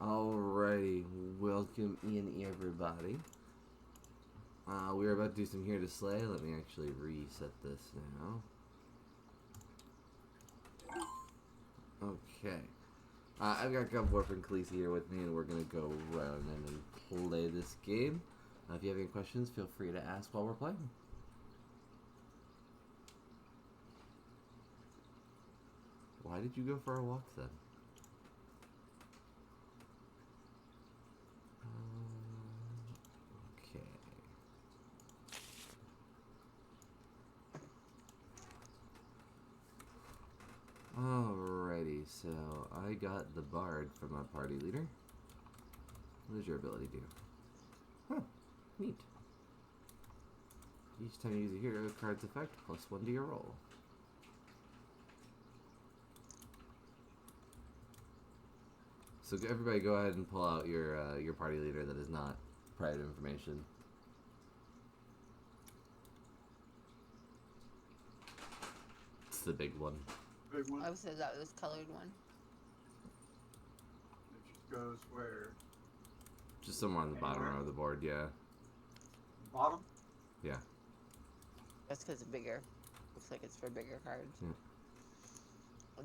Alrighty, welcome in everybody. We're about to do some Here to Slay. Let me actually reset this now. Okay. I've got Gumwarp and Khaleesi here with me, and we're going to go around and play this game. If you have any questions, feel free to ask while we're playing. Why did you go for a walk then? Okay. Alrighty, so I got the Bard from my party leader. What does your ability do? Huh, neat. Each time you use a hero card's effect, +1 to your roll. So everybody go ahead and pull out your party leader that is not private information. It's the big one. Big one? I said that was colored one. It just goes where? Just somewhere on the bottom Anywhere? of the board, yeah. Bottom? Yeah. That's because it's bigger. Looks like it's for bigger cards. Yeah.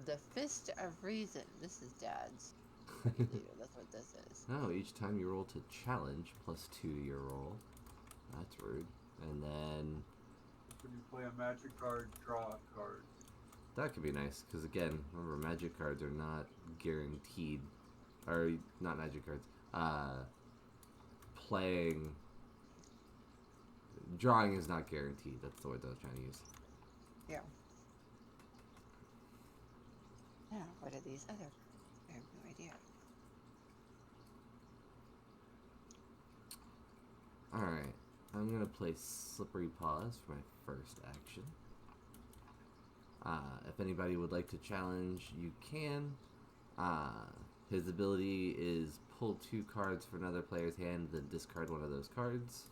The Fist of Reason. This is Dad's. That's what this is. Oh, each time you roll to challenge, +2 to your roll. That's rude. And then When you play a magic card, draw a card. that could be nice, because again, remember, magic cards are not guaranteed. Or, not magic cards. Drawing is not guaranteed. That's the word I was trying to use. Yeah. Now, what are these other? I have no idea. Alright, I'm going to play Slippery Paws for my first action. If anybody would like to challenge, you can. His ability is pull 2 cards from another player's hand, then discard one of those cards.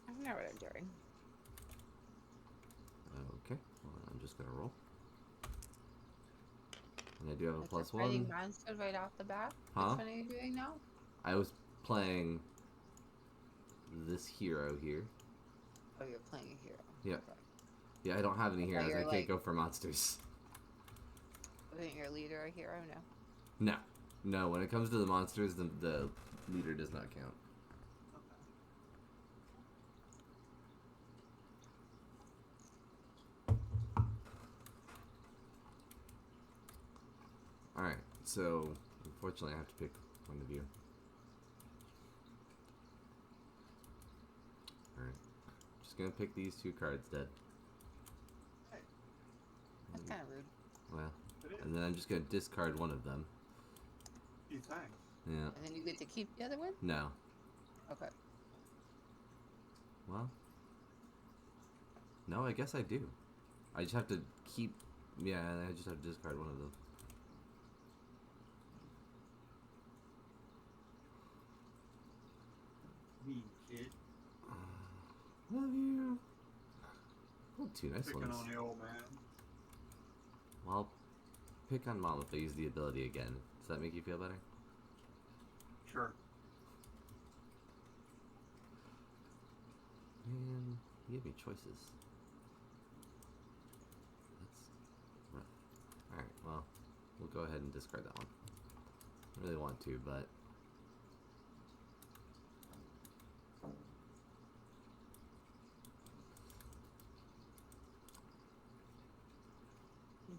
I don't know what I'm doing. Okay, well, I'm just going to roll. And I do have a It's +1. fighting monster right off the bat. Huh? Which one are you doing now? I was playing this hero here. Oh, you're playing a hero. Yeah. Okay. Yeah, I don't have any heroes. I you're can't like- go for monsters. Isn't your leader a hero? No. No. No, when it comes to the monsters, the leader does not count. Alright, so unfortunately I have to pick one of you. Alright. Just gonna pick these 2 cards dead. That's kind of rude. Well, It is. and then I'm just gonna discard one of them. Gee, thanks. Yeah. And then you get to keep the other one? No. Okay. Well. No, I guess I do. I just have to keep... Yeah, I just have to discard one of them. Me, kid. Love you. Oh, 2 nice Picking ones. on the old man. Well, I'll pick on Mom if I use the ability again. Does that make you feel better? Sure. Man, you give me choices. That's rough. Alright, well, we'll go ahead and discard that one. I really want to, but...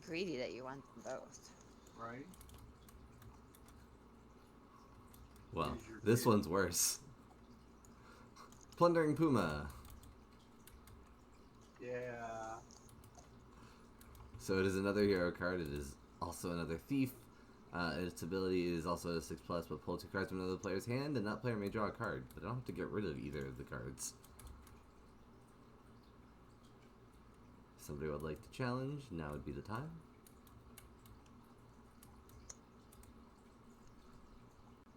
Greedy that you want them both. Right? Well, Here's your this kid. one's worse. Plundering Puma. Yeah. So it is another hero card. It is also another thief. Its ability is also a 6+, but pull 2 cards from another player's hand, and that player may draw a card. But I don't have to get rid of either of the cards. Somebody would like to challenge, now would be the time.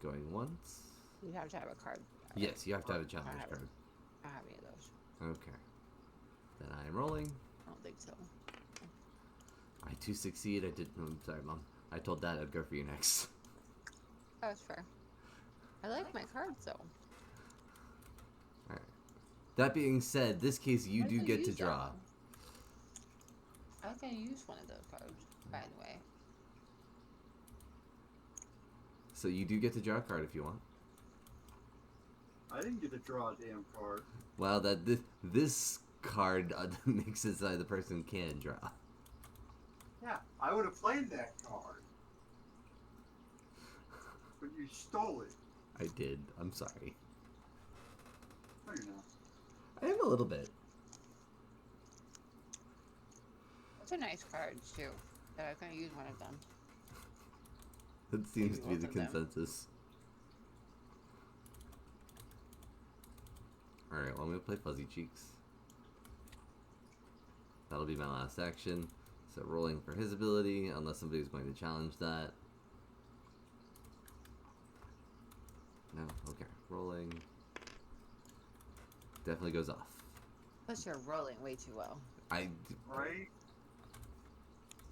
Going once. You have to have a card. Yes, you have to have a challenge I have it. card. I don't have any of those. Okay. Then I am rolling. I don't think so. I do succeed. I did. No, I'm sorry, Mom. I told Dad I'd go for you next. That's fair. I like my cards though. Alright. That being said, this case you I do can get to use that draw. one. I can use one of those cards, by the way. So you do get to draw a card if you want. I didn't get to draw a damn card. Well, this card makes it so the person can draw. Yeah, I would have played that card. But you stole it. I did. I'm sorry. No, you're not. I am a little bit. It's a nice card too. But I can use one of them. That seems to be Maybe the both of them. consensus. Alright, well I'm gonna play Fuzzy Cheeks. That'll be my last action. So rolling for his ability, unless somebody's going to challenge that. No? Okay. Rolling. Definitely goes off. Plus you're rolling way too well. Right?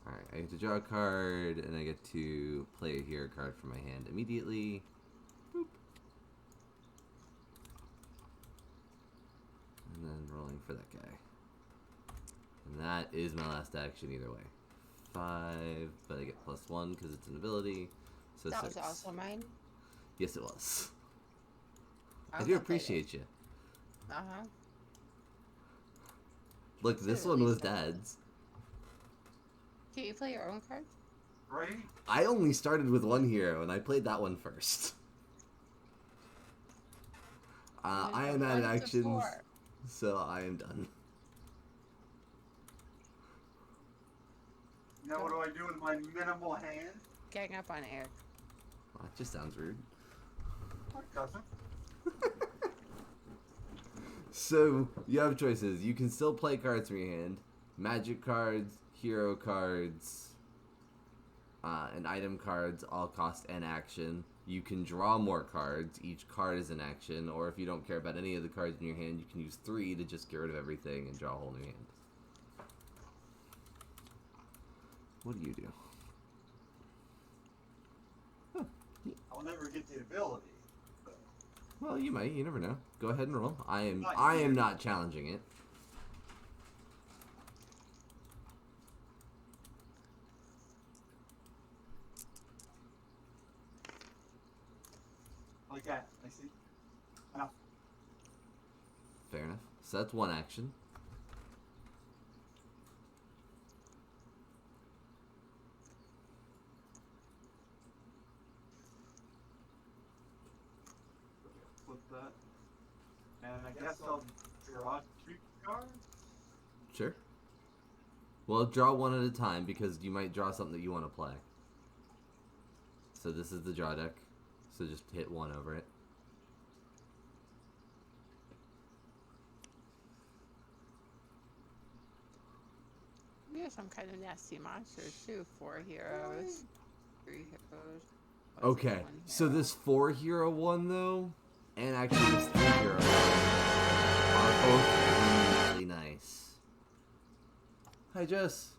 Alright, I get to draw a card, and I get to play a hero card from my hand immediately. Boop. And then rolling for that guy. And that is my last action either way. 5, but I get +1 because it's an ability. So That 6. was also mine. Yes, it was. I was do gonna play appreciate you. this. Uh-huh. Look, this Should've one at was least done Dad's. Can you play your own cards? Right? I only started with one hero, and I played that one first. I am out of 1 to actions, 4. so I am done. Now what do I do with my minimal hand? Gang up on Eric. Well, that just sounds rude. My cousin. So, you have choices. You can still play cards from your hand. Magic cards, hero cards, and item cards all cost an action. You can draw more cards. Each card is an action. Or if you don't care about any of the cards in your hand, you can use 3 to just get rid of everything and draw a whole new hand. What do you do? I'll never get the ability. Well, you might. You never know. Go ahead and roll. I am Not not challenging it. Like that. I see. Enough. Fair enough. So that's one action. Flip that. And I guess I'll draw 2 cards? Sure. Well, draw one at a time because you might draw something that you want to play. So this is the draw deck. So just hit 1 over it. We have some kind of nasty monsters too. 4 heroes. 3 heroes. What's Okay. it, 1 So hero? this 4 hero one though, and actually this 3 hero one are both really nice. Hi Jess.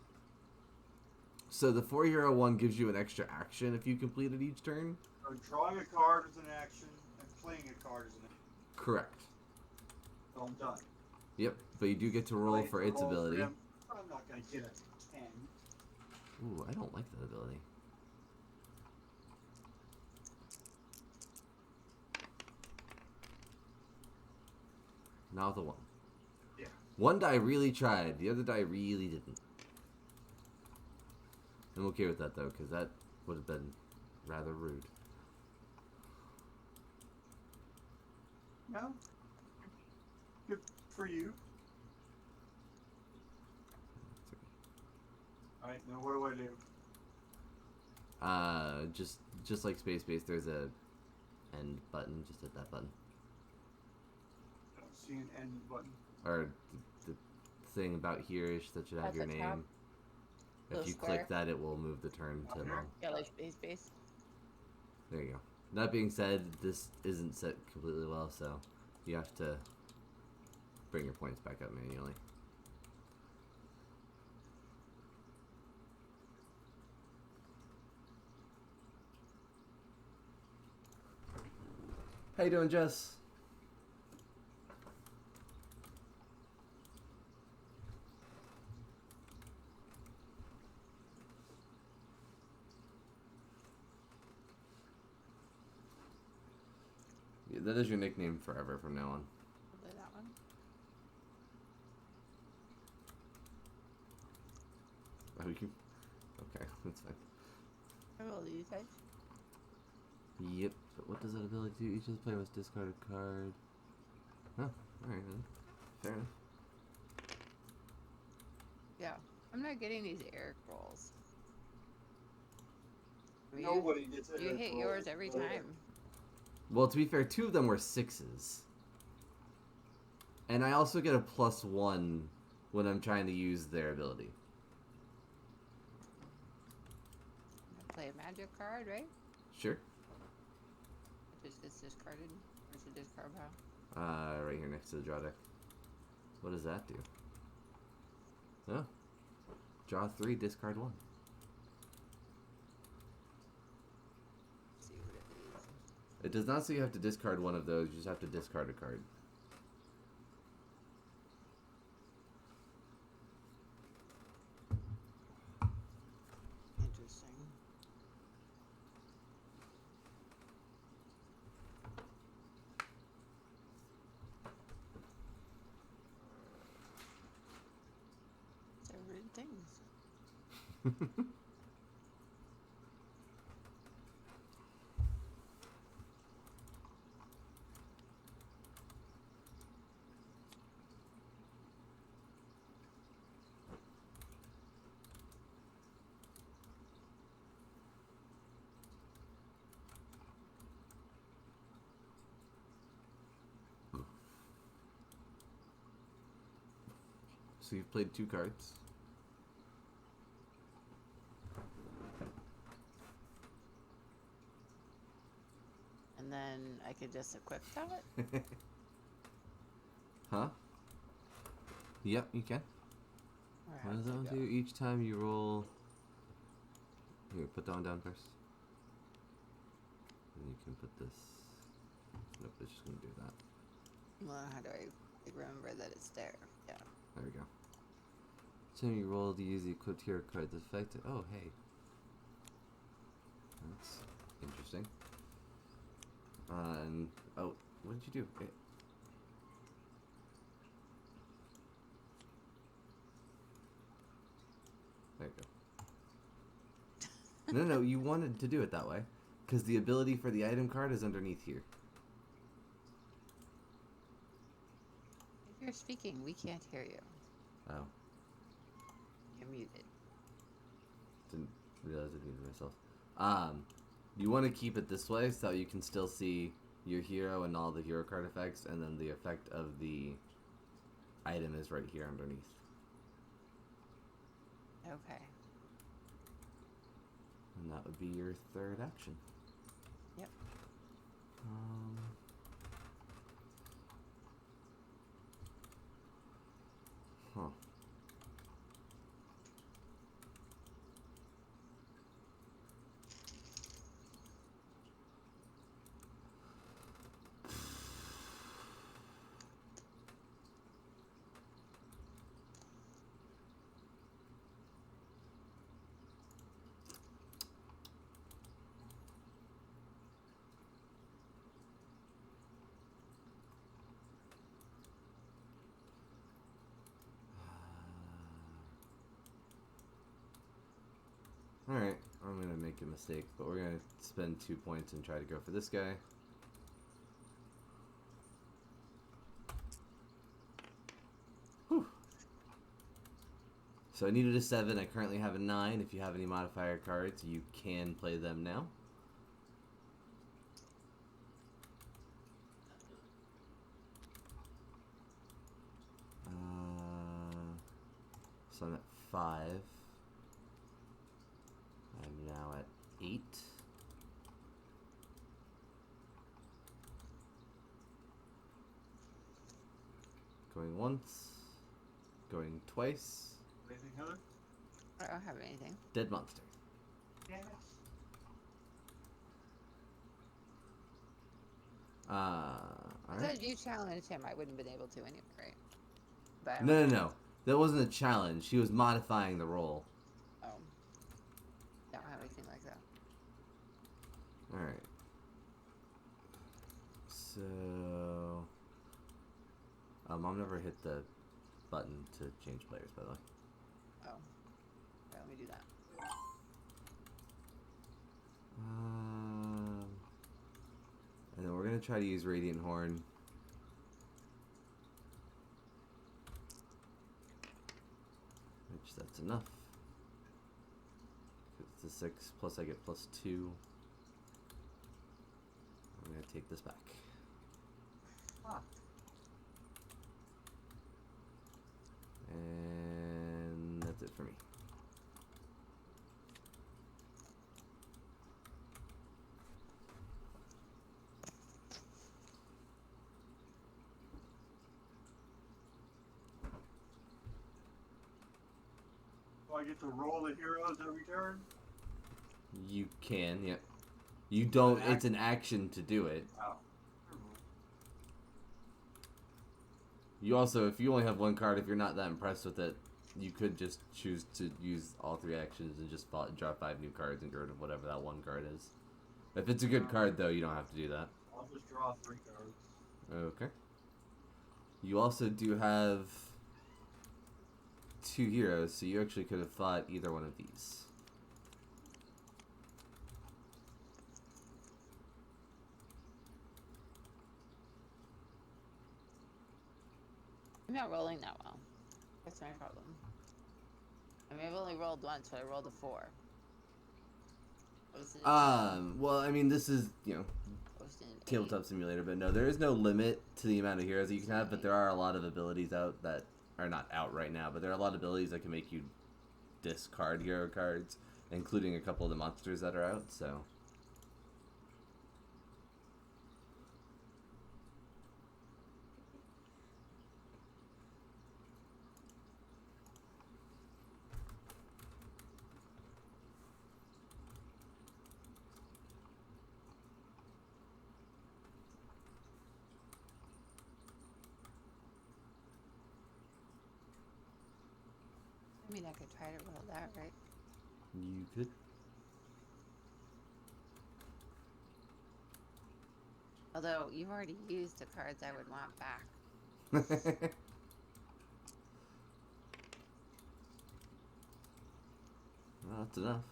So the 4 hero one gives you an extra action if you complete it each turn. So drawing a card is an action, and playing a card is an action. Correct. So I'm done. Yep. But you do get to roll Play for the its roll for ability. him. I'm not going to get a 10. Ooh, I don't like that ability. Now the 1. Yeah. One die really tried, the other die really didn't. I'm okay with that though, because that would have been rather rude. No? Good for you. Alright, now what do I do? Just like Space Base, there's a end button. Just hit that button, I don't see an end button. or the thing about here-ish that should have At your the name. top. If Little you square. click that, it will move the turn to Okay. long. Yeah, like base. There you go. That being said, this isn't set completely well, so you have to bring your points back up manually. How you doing, Jess? Yeah, that is your nickname forever from now on. Probably that one. Oh, you... Okay, that's fine. I will use it. Yep, but what does that ability do? Each of the player must discard a card. Oh, alright then. Fair enough. Yeah. I'm not getting these Eric rolls. Nobody gets it. You hit yours every time. Well, to be fair, 2 of them were 6s. And I also get a +1 when I'm trying to use their ability. Play a magic card, right? Sure. Just gets discarded. Where's the discard pile? Right here next to the draw deck. What does that do? Oh. Draw 3, discard 1. Let's see what it is. It does not say you have to discard one of those, you just have to discard a card. Interesting. They're weird things. So you've played 2 cards. And then I could just equip that? Huh? Yep, you can. Or What how does that one it do? go? Each time you roll... Here, put that one down first. And you can put this... Nope, it's just gonna do that. Well, how do I remember that it's there? Yeah. There we go. Each time you roll to use the equipped hero card, the effect... Oh, hey. That's interesting. And... Oh, what did you do? There you go. No, you wanted to do it that way. Because the ability for the item card is underneath here. If you're speaking, we can't hear you. Oh, You're muted. didn't realize I muted myself. You want to keep it this way so you can still see your hero and all the hero card effects, and then the effect of the item is right here underneath. Okay. And that would be your 3rd action. Yep. Huh. Alright, I'm gonna make a mistake, but we're gonna spend 2 points and try to go for this guy. Whew. So I needed a 7, I currently have a 9. If you have any modifier cards, you can play them now. So I'm at 5. I'm now at 8. Going once. Going twice. Anything, Heather? I don't have anything. Dead monster. Yes. Alright. If you challenged him, I wouldn't have been able to anyway, right? But I don't No, no, know. no. That wasn't a challenge. She was modifying the roll. Oh. Don't have anything like that. Alright. So... I've never hit the button to change players, by the way. Oh. Okay, let me do that. And then we're going to try to use Radiant Horn. Which, that's enough. It's a 6, plus I get +2. I'm going to take this back. Huh. And that's it for me. Do I get to roll the heroes every turn? You can, yep. You don't, An it's an action to do it. Oh. You also, if you only have one card, if you're not that impressed with it, you could just choose to use all 3 actions and just draw 5 new cards and get rid of whatever that one card is. If it's a good card, though, you don't have to do that. I'll just draw 3 cards. Okay. You also do have 2 heroes, so you actually could have fought either one of these. I'm not rolling that well. That's my problem. I mean, I've only rolled once, but I rolled a 4. Well, I mean, this is, you know, Posted an 8. Tabletop Simulator, but no, there is no limit to the amount of heroes that you can have, but there are a lot of abilities out that are not out right now, but there are a lot of abilities that can make you discard hero cards, including a couple of the monsters that are out, so... I mean, I could try to roll that, right? You could. Although, you've already used the cards I would want back. Well, that's enough.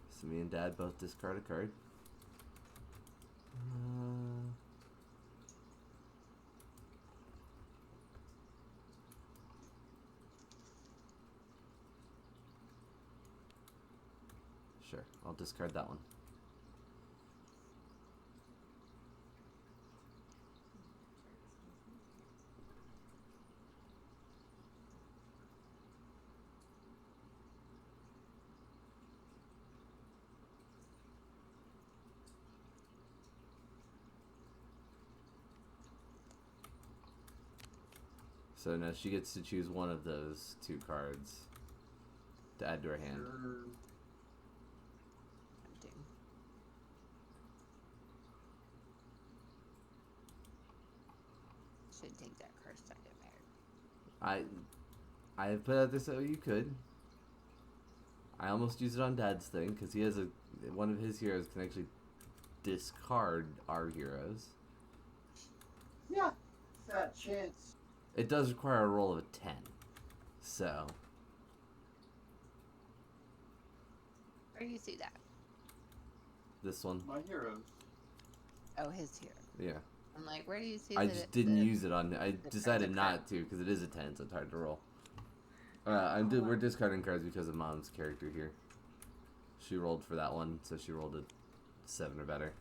So me and Dad both discard a card. Sure, I'll discard that one. So now she gets to choose one of those 2 cards to add to her hand. Sure. Tempting. Should take that curse to get married. I have put out this so you could. I almost used it on Dad's thing because he has one of his heroes can actually discard our heroes. Yeah, fat chance. It does require a roll of a 10, so Where do you see that? this one, My heroes. Oh, his here. yeah. I'm like, where do you see I that just it- didn't the- use it on. I the decided cards are not to because it is a 10, so it's hard to roll. We're discarding cards because of Mom's character here. She rolled for that one, so she rolled a 7 or better.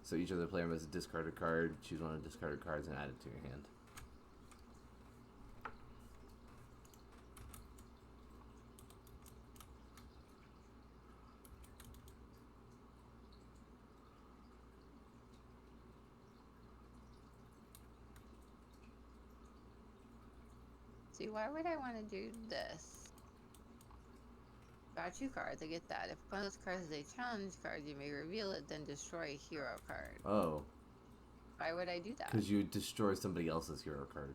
So each other player must discard a card, choose one of the discarded cards, and add it to your hand. See, why would I want to do this? Draw 2 cards, I get that. If one of those cards is a challenge card, you may reveal it, then destroy a hero card. Oh. Why would I do that? Because you destroy somebody else's hero card.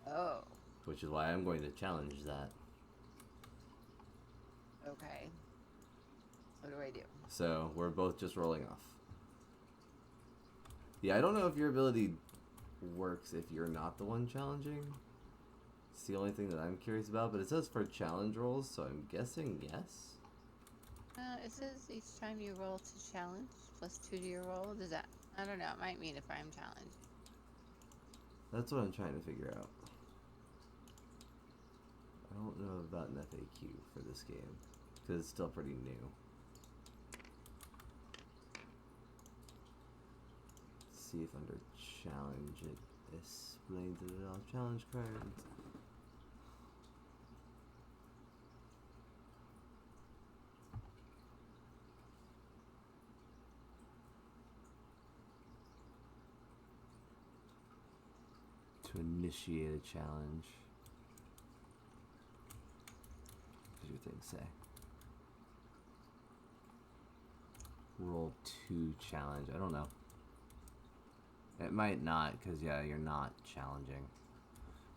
Oh, Which is why I'm going to challenge that. okay. What do I do? So, we're both just rolling off. Yeah, I don't know if your ability works if you're not the one challenging. It's the only thing that I'm curious about, but it says for challenge rolls, so I'm guessing yes? It says each time you roll to challenge, plus 2 to your roll. Does that... I don't know. It might mean if I'm challenged. That's what I'm trying to figure out. I don't know about an FAQ for this game, because it's still pretty new. Let's see if under challenge it explains it all. Challenge cards. To initiate a challenge. What does your thing say? Roll 2 challenge. I don't know. It might not, because yeah, you're not challenging.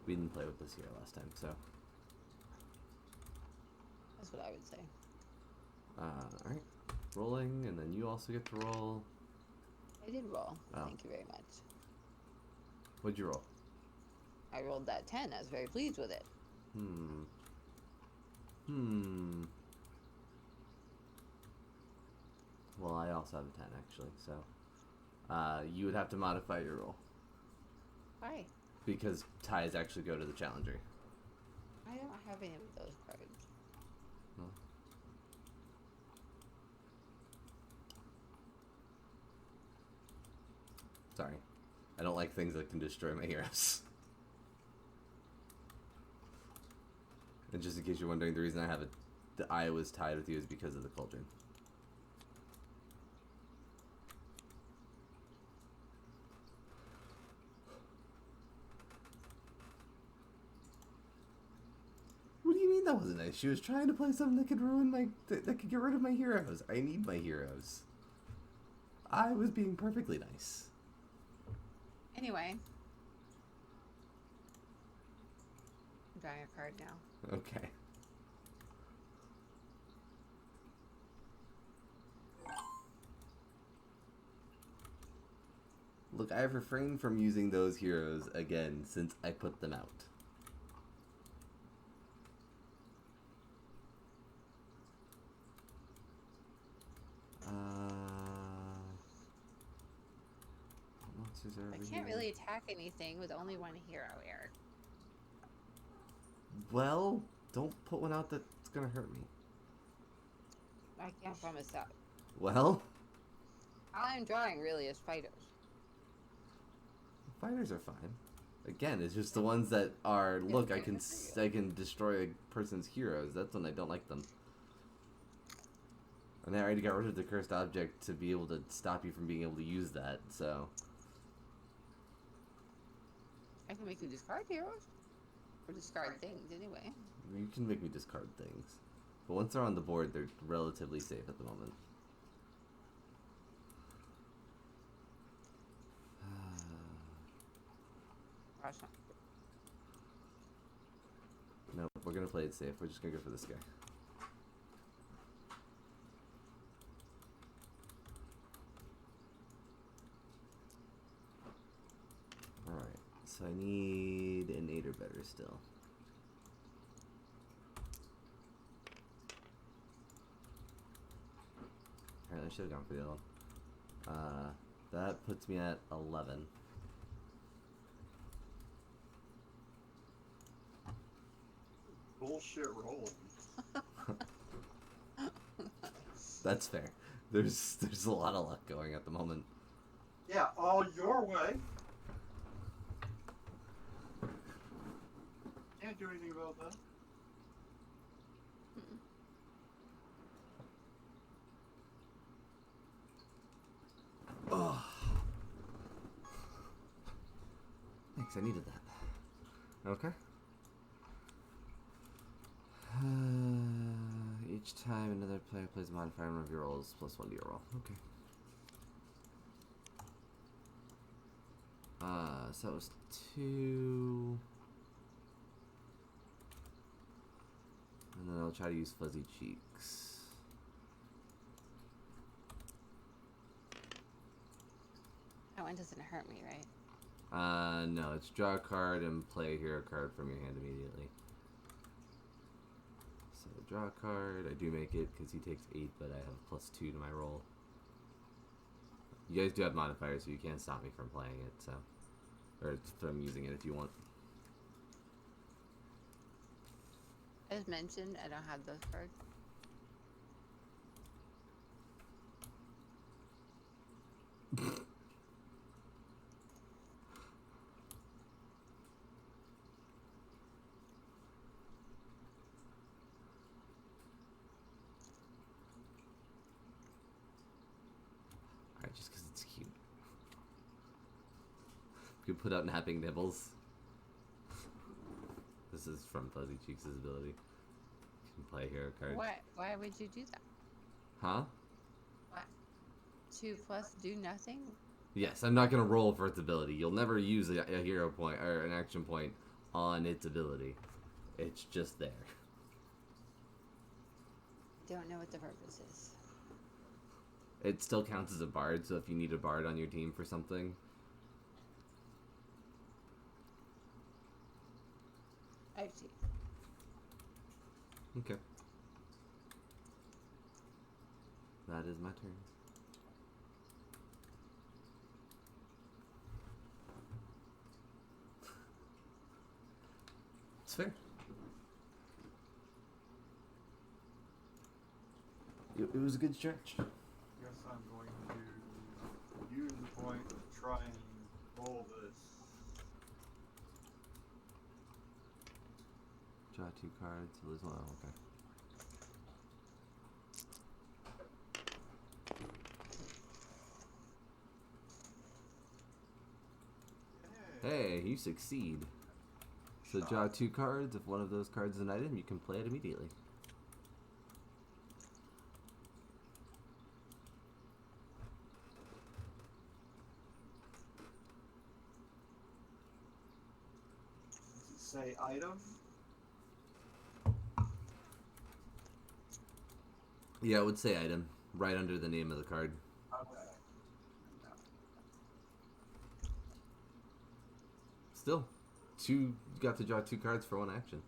We didn't play with this here last time, so. That's what I would say. Alright. Rolling, and then you also get to roll. I did roll. Oh. Thank you very much. What'd you roll? I rolled that 10. I was very pleased with it. Well, I also have a 10, actually, so. You would have to modify your roll. Why? Because ties actually go to the challenger. I don't have any of those cards. Huh. Sorry. I don't like things that can destroy my heroes. And just in case you're wondering, the reason I have it, the eye was tied with you is because of the cauldron. What do you mean that wasn't nice? She was trying to play something that could ruin my, that could get rid of my heroes. I need my heroes. I was being perfectly nice. Anyway. I'm drawing a card now. Okay. Look, I have refrained from using those heroes again since I put them out. Monsters are over I can't here. really attack anything with only one hero, Eric. Well, don't put one out that's gonna hurt me. I can't promise that. Well, All I'm drawing really is fighters. fighters are fine. Again, it's just the ones that are, look, I can destroy a person's heroes. That's when I don't like them. And I already got rid of the cursed object to be able to stop you from being able to use that, so. I can make you discard heroes. Or discard things, anyway. You can make me discard things. But once they're on the board, they're relatively safe at the moment. Gosh, not. No, we're gonna play it safe. We're just gonna go for this guy. Alright, so I need an 8 or better still. Alright, I should have gone for the other one. That puts me at 11. Bullshit rolling. That's fair. There's a lot of luck going at the moment. Yeah, all your way. Can't do anything about that. Oh. Thanks, I needed that. Okay. Each time another player plays a modifier on one of your rolls, +1 to your roll. Okay. So that was 2. And then I'll try to use Fuzzy Cheeks. That one doesn't hurt me, right? No, it's draw a card and play a hero card from your hand immediately. So draw a card. I do make it because he takes 8, but I have +2 to my roll. You guys do have modifiers, so you can't stop me from playing it, so. Or from using it if you want. As mentioned, I don't have those cards. Alright, just because it's cute. We can put out napping nibbles. This is from Fuzzy Cheeks' ability. You can play a hero card. Why would you do that? Huh? What? 2 plus do nothing? Yes, I'm not going to roll for its ability. You'll never use a hero point or an action point on its ability. It's just there. Don't know what the purpose is. It still counts as a bard, so if you need a bard on your team for something. I see. Okay. That is my turn. It's fair. It was a good stretch. Guess I'm going to use the point to try and roll this. Draw 2 cards, lose 1. Oh, okay. Hey, you succeed. So draw 2 cards. If one of those cards is an item, you can play it immediately. Does it say item? Yeah, it would say item right under the name of the card. Okay. Still, you got to draw 2 cards for 1 action.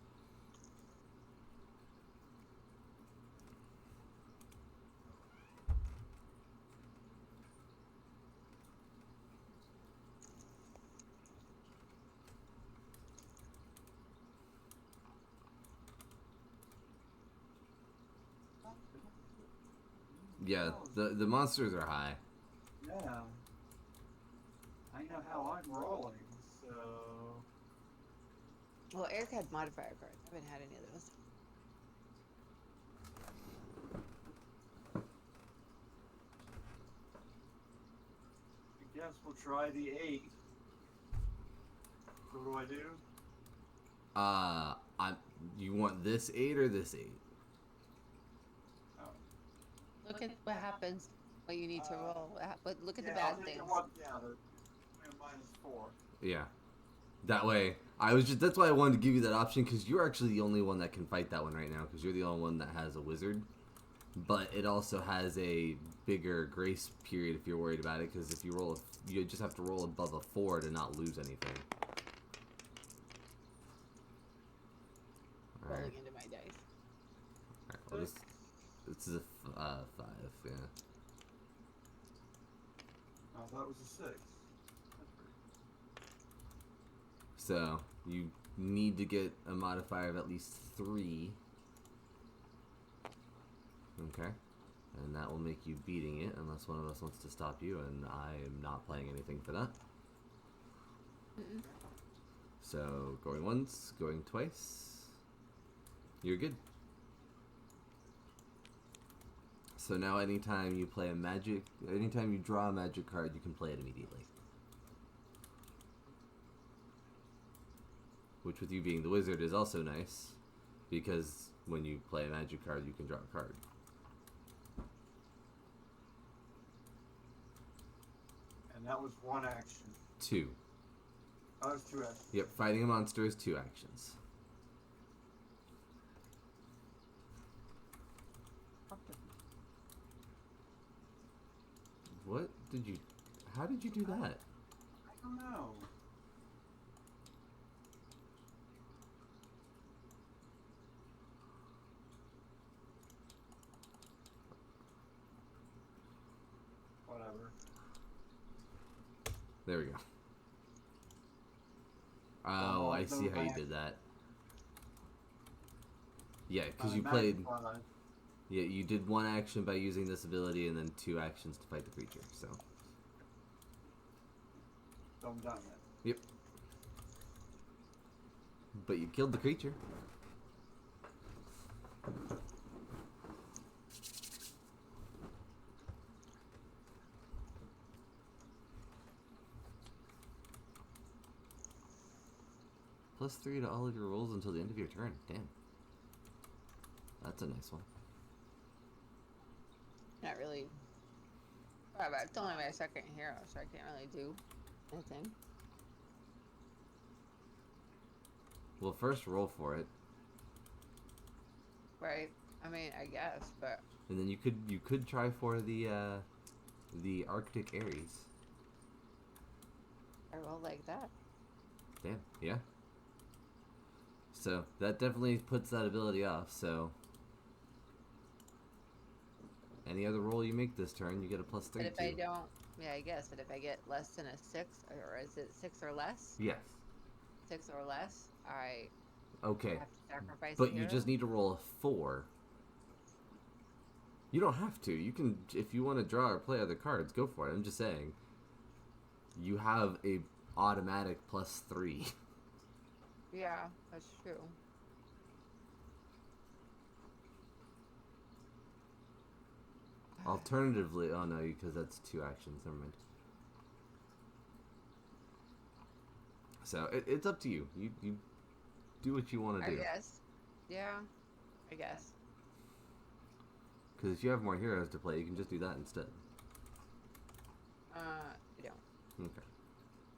Yeah, the monsters are high. Yeah. I know how I'm rolling, so. Well, Eric had modifier cards. I haven't had any of those. I guess we'll try the 8. So what do I do? You want this 8 or this 8? Look at what happens when you need to roll. But look at the I'll bad take things. the one, the -4. Yeah. That way, that's why I wanted to give you that option, because you're actually the only one that can fight that one right now, because you're the only one that has a wizard. But it also has a bigger grace period if you're worried about it, because if you roll, you just have to roll above a 4 to not lose anything. Rolling Alright. into my dice. Alright, well, this is a 5, yeah. I thought it was a 6. So, you need to get a modifier of at least 3. Okay. And that will make you beating it, unless one of us wants to stop you, and I am not playing anything for that. Mm-mm. So, going once, going twice. You're good. So now anytime you anytime you draw a magic card, you can play it immediately. Which, with you being the wizard, is also nice, because when you play a magic card, you can draw a card. And that was 1 action. 2. Oh, that's 2 actions. Yep, fighting a monster is 2 actions. What did you... How did you do that? I don't know. Whatever. There we go. Oh, I see how you back. did that. Yeah, because Uh, you magic played... slide. Yeah, you did 1 action by using this ability and then 2 actions to fight the creature, so... So I'm done then. Yep. But you killed the creature. +3 to all of your rolls until the end of your turn. Damn. That's a nice one. Not really. Oh, but it's only my second hero, so I can't really do anything. Well, first roll for it, Right? I mean, I guess, but and then you could try for the Arctic Aries. I roll like that. Damn, yeah. So that definitely puts that ability off. So any other roll you make this turn, you get a +3 But if to. I don't, yeah, I guess. But if I get less than a 6, or is it 6 or less? Yes. 6 or less, I Okay. have to sacrifice. But a you hero? just need to roll a 4. You don't have to. You can, if you want to draw or play other cards, go for it. I'm just saying. You have a automatic +3. Yeah, that's true. Alternatively, oh no, because that's 2 actions. Never mind. So it's up to you. You do what you want to I do. guess. Yeah, I guess. Because if you have more heroes to play, you can just do that instead. I don't. Okay.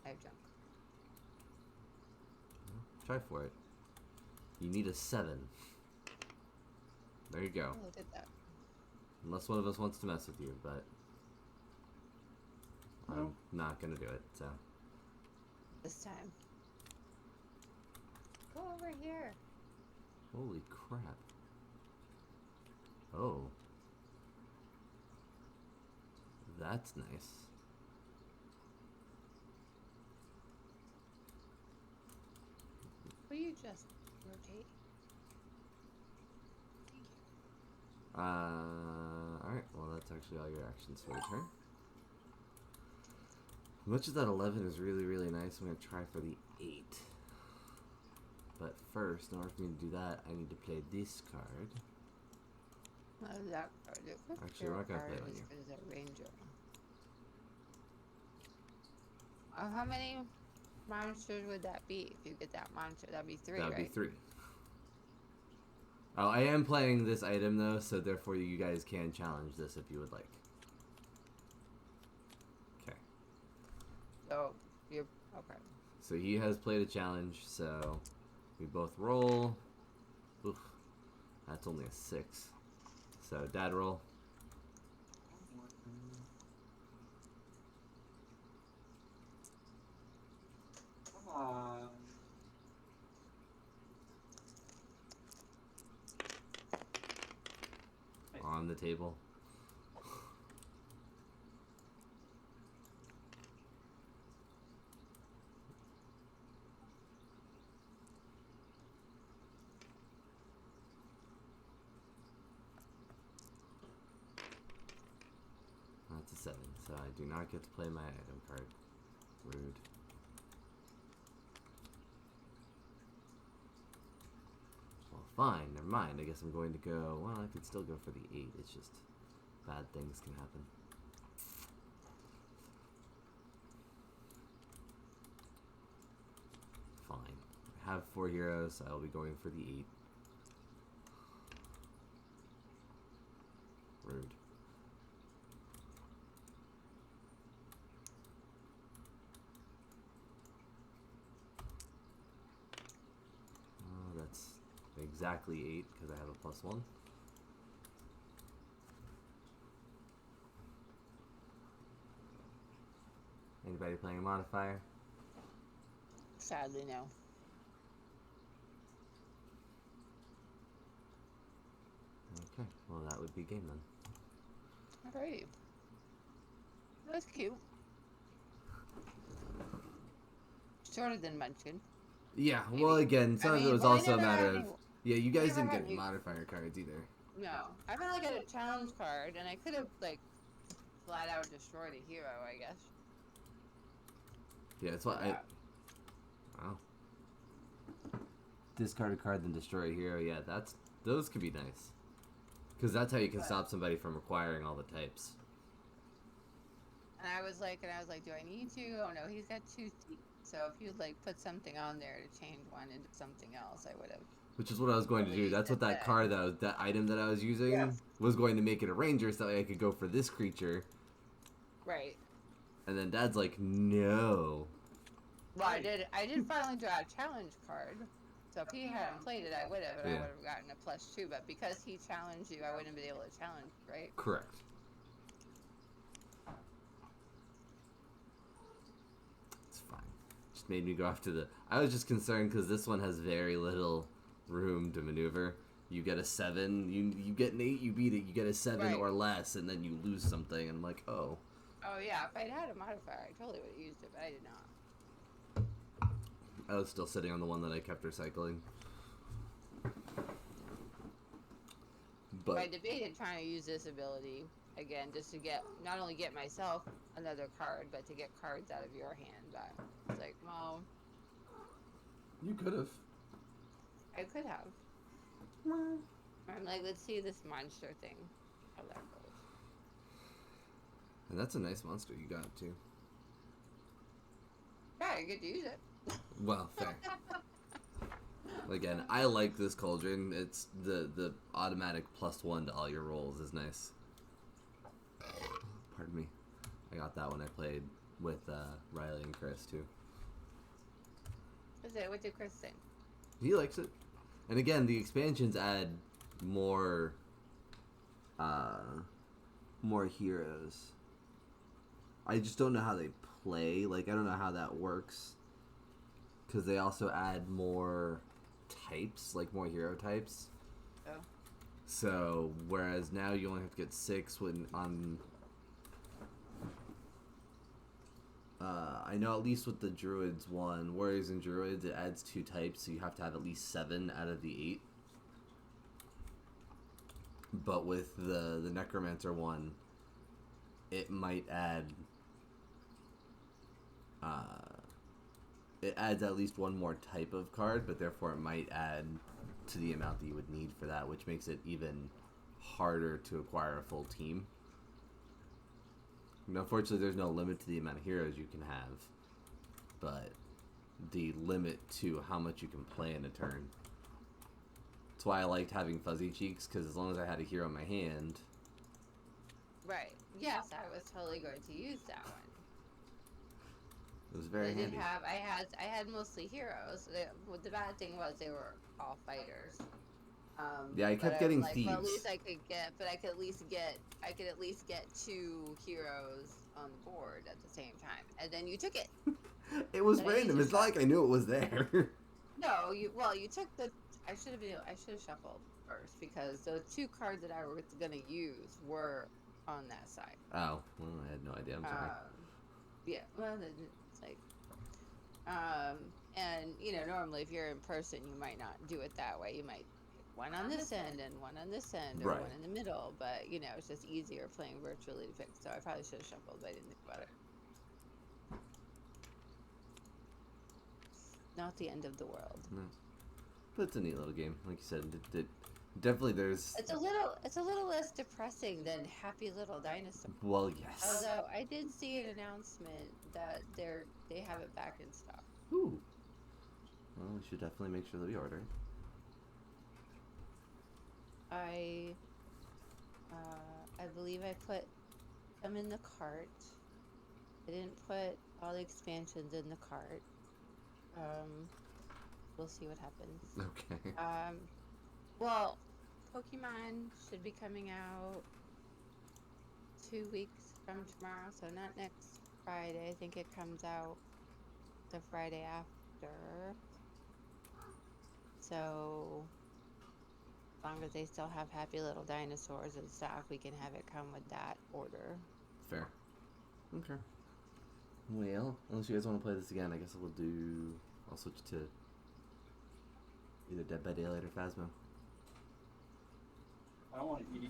I have junk. Try for it. You need a 7. There you go. Oh, look at that. Unless one of us wants to mess with you, but I'm No. not gonna do it. So This time. Go over here. holy crap! Oh, that's nice. Will you just rotate? Thank you. Alright, well that's actually all your actions for the turn. Much as that 11 is really, really nice, I'm going to try for the 8. But first, in order for me to do that, I need to play this card. What is that card? Actually, we're not gonna play it on you. Is a ranger. How many monsters would that be if you get that monster? That'd be 3, That would right? be 3. Oh, I am playing this item though, so therefore you guys can challenge this if you would like. Okay. So, you're... Okay. So he has played a challenge, so we both roll. Oof. That's only a 6. So dad roll. Come on. On the table. That's a 7, so I do not get to play my item card. Rude. Well, fine, never mind. I guess I'm going to go... Well, I could still go for the 8. It's just bad things can happen. Fine. I have 4 heroes, so I'll be going for the 8. Rude. exactly 8 because I have a +1. Anybody playing a modifier? Sadly, no. Okay, well that would be game then. Alrighty. That's cute. Shorter than Munchkin. Yeah, Maybe. well again, some of it was well, I also a never matter had of... any- Yeah, you guys never didn't had get any any- modifier cards either. No. I finally got a challenge card, and I could have, like, flat out destroyed a hero, I guess. Yeah, that's what I... Wow. Discard a card, then destroy a hero. Yeah, those could be nice. Because that's how you can stop somebody from acquiring all the types. And I was like, do I need to? Oh no, he's got 2 teeth. So if you'd like put something on there to change one into something else, I would have. Which is what I was going to do. That's what that card, that item that I was using, Yes. was going to make it a ranger so I could go for this creature. Right. And then Dad's like, no. Well, I did finally draw a challenge card. So if he hadn't played it, I would have, and I would have gotten a +2. But because he challenged you, I wouldn't have been able to challenge, right? Correct. It's fine. Just made me go after the... I was just concerned because this one has very little room to maneuver. You get a 7, you get an 8, you beat it. You get a 7 or less, and then you lose something. And I'm like, oh. Oh yeah, if I'd had a modifier, I totally would have used it, but I did not. I was still sitting on the one that I kept recycling. But I debated trying to use this ability again just to get, not only get myself another card, but to get cards out of your hand. But it's like, well, you could have. I could have. I'm like, let's see this monster thing, how that goes. And that's a nice monster you got too. Yeah, I get to use it. Well, fair. Again, I like this cauldron. It's the automatic +1 to all your rolls is nice. Pardon me. I got that when I played with Riley and Chris too. What did Chris think? He likes it. And again, the expansions add more heroes. I just don't know how they play. Like, I don't know how that works. Because they also add more types, like more hero types. Oh. So, whereas now you only have to get 6 when on... I know at least with the Druids one, Warriors and Druids, it adds 2 types, so you have to have at least 7 out of the 8. But with the Necromancer one, it might add... it adds at least 1 more type of card, but therefore it might add to the amount that you would need for that, which makes it even harder to acquire a full team. And unfortunately, there's no limit to the amount of heroes you can have, but the limit to how much you can play in a turn. That's why I liked having Fuzzy Cheeks, because as long as I had a hero in my hand... Right. Yes, I was totally going to use that one. It was very handy. I had mostly heroes. The bad thing was they were all fighters. Yeah, I kept getting thieves. Well, at least I could at least get 2 heroes on the board at the same time. And then you took it. It was random. It's not like I knew it was there. No, you took the. I should have shuffled first because the 2 cards that I was gonna use were on that side. Oh, well, I had no idea. I'm sorry. Yeah, well, it's like, and normally if you're in person, you might not do it that way. You might pick one on this end and one on this end, or one in the middle. But it's just easier playing virtually to pick. So I probably should have shuffled, but I didn't think about it. Not the end of the world. No. But it's a neat little game, like you said. It definitely there's. It's a little less depressing than Happy Little Dinosaur. Well, yes. Although I did see an announcement that they have it back in stock. Ooh. Well, we should definitely make sure that we order it. I believe I put them in the cart. I didn't put all the expansions in the cart. We'll see what happens. Okay. Well, Pokemon should be coming out 2 weeks from tomorrow, so not next Friday. I think it comes out the Friday after. So, as long as they still have happy little dinosaurs and stuff, we can have it come with that order. Fair. Okay. Well, unless you guys want to play this again, I guess I'll switch to either Dead by Daylight or Phasmo. I don't want to eat.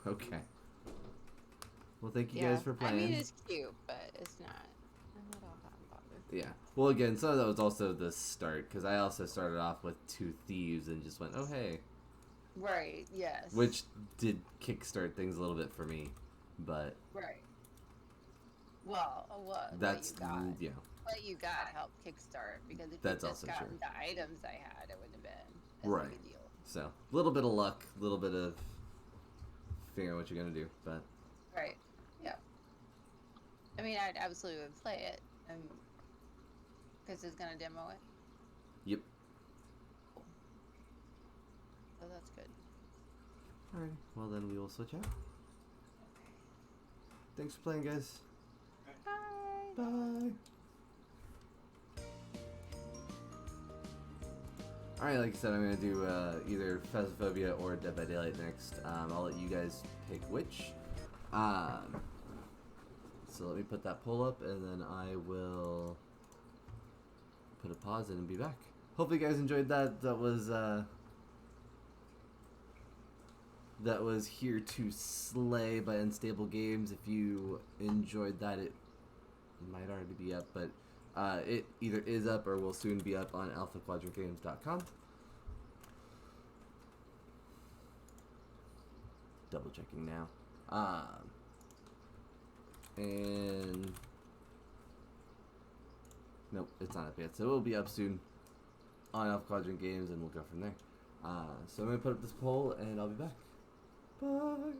Okay. Well, thank you guys for playing. I mean, it's cute, but it's not. I'm not all that bothered. Yeah. Well, again, some of that was also the start, because I also started off with 2 thieves and just went, oh, hey. Right, yes. Which did kickstart things a little bit for me, but... Right. Well, that's, what you got. yeah. What you got helped kickstart, because if That's you just also gotten true. the items I had, it wouldn't have been as Right. big a deal. So, a little bit of luck, a little bit of figuring out what you're going to do, but... Right. Yeah. I mean, I absolutely would play it, because it's gonna demo it. Yep. So that's good. Alright, well then we will switch out. Thanks for playing, guys. Bye. Bye. Alright, like I said, I'm going to do either Phasmophobia or Dead by Daylight next. I'll let you guys pick which. So let me put that poll up, and then I will put a pause in and be back. Hopefully you guys enjoyed that. That was Here to Slay by Unstable Games. If you enjoyed that, it might already be up, but it either is up or will soon be up on alphaquadrantgames.com. Double checking now. And nope, it's not up yet. So it will be up soon on Alpha Quadrant Games, and we'll go from there. So I'm going to put up this poll, and I'll be back. Bye!